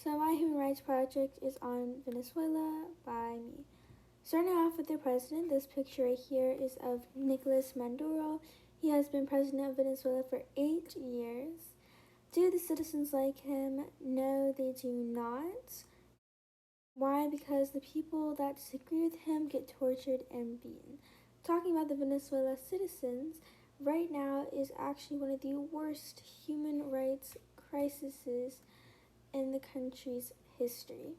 So my human rights project is on Venezuela by me. Starting off with their president, this picture right here is of Nicolas Maduro. He has been president of Venezuela for 8 years. Do the citizens like him? No, they do not. Why? Because the people that disagree with him get tortured and beaten. Talking about the Venezuela citizens, right now is actually one of the worst human rights crises in the country's history.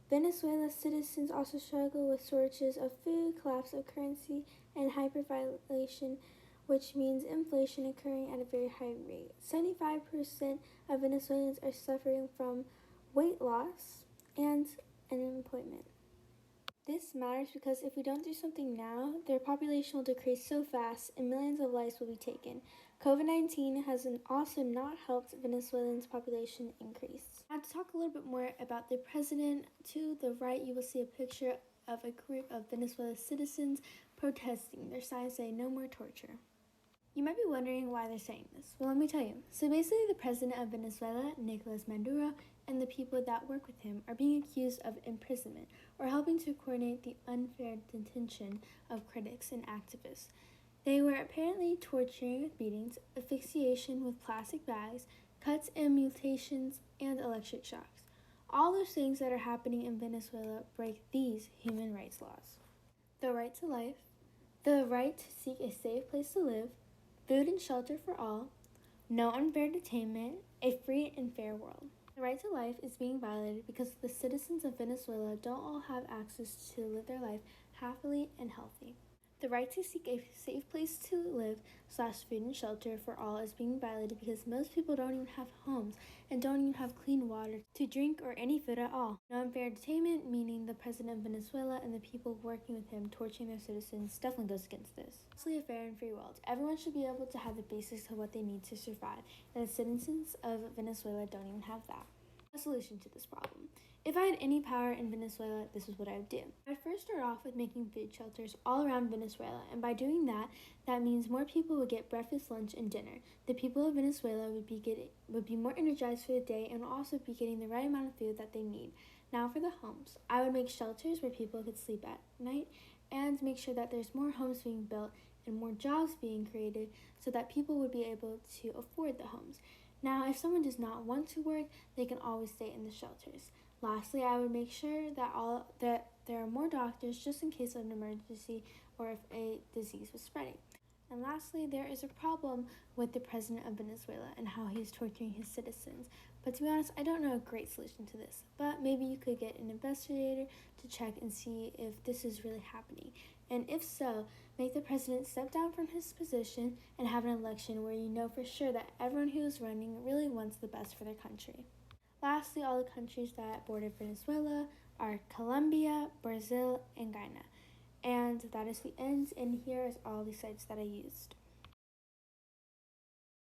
Venezuela's citizens also struggle with shortages of food, collapse of currency, and hyperviolation, which means inflation occurring at a very high rate. 75% of Venezuelans are suffering from weight loss and unemployment. This matters because if we don't do something now, their population will decrease so fast and millions of lives will be taken. COVID-19 has also not helped Venezuelans' population increase. Now to talk a little bit more about the president, to the right you will see a picture of a group of Venezuela's citizens protesting. Their signs say "No more torture." You might be wondering why they're saying this. Well, let me tell you. So basically, the president of Venezuela, Nicolas Maduro, and the people that work with him are being accused of imprisonment or helping to coordinate the unfair detention of critics and activists. They were apparently torturing with beatings, asphyxiation with plastic bags, cuts and mutilations, and electric shocks. All those things that are happening in Venezuela break these human rights laws. The right to life, the right to seek a safe place to live, food and shelter for all, no unfair detainment, a free and fair world. The right to life is being violated because the citizens of Venezuela don't all have access to live their life happily and healthy. The right to seek a safe place to live / food and shelter for all is being violated because most people don't even have homes and don't even have clean water to drink or any food at all. No unfair detainment, meaning the president of Venezuela and the people working with him torturing their citizens, definitely goes against this. Lastly, a fair and free world. Everyone should be able to have the basics of what they need to survive, and the citizens of Venezuela don't even have that. A solution to this problem. If I had any power in Venezuela, this is what I would do. I'd first start off with making food shelters all around Venezuela, and by doing that, that means more people would get breakfast, lunch, and dinner. The people of Venezuela would be more energized for the day and would also be getting the right amount of food that they need. Now for the homes. I would make shelters where people could sleep at night and make sure that there's more homes being built and more jobs being created so that people would be able to afford the homes. Now, if someone does not want to work, they can always stay in the shelters. Lastly, I would make sure that there are more doctors just in case of an emergency or if a disease was spreading. And lastly, there is a problem with the president of Venezuela and how he's torturing his citizens. But to be honest, I don't know a great solution to this. But maybe you could get an investigator to check and see if this is really happening. And if so, make the president step down from his position and have an election where you know for sure that everyone who is running really wants the best for their country. Lastly, all the countries that border Venezuela are Colombia, Brazil, and Guyana. And that is the end, and here is all the sites that I used.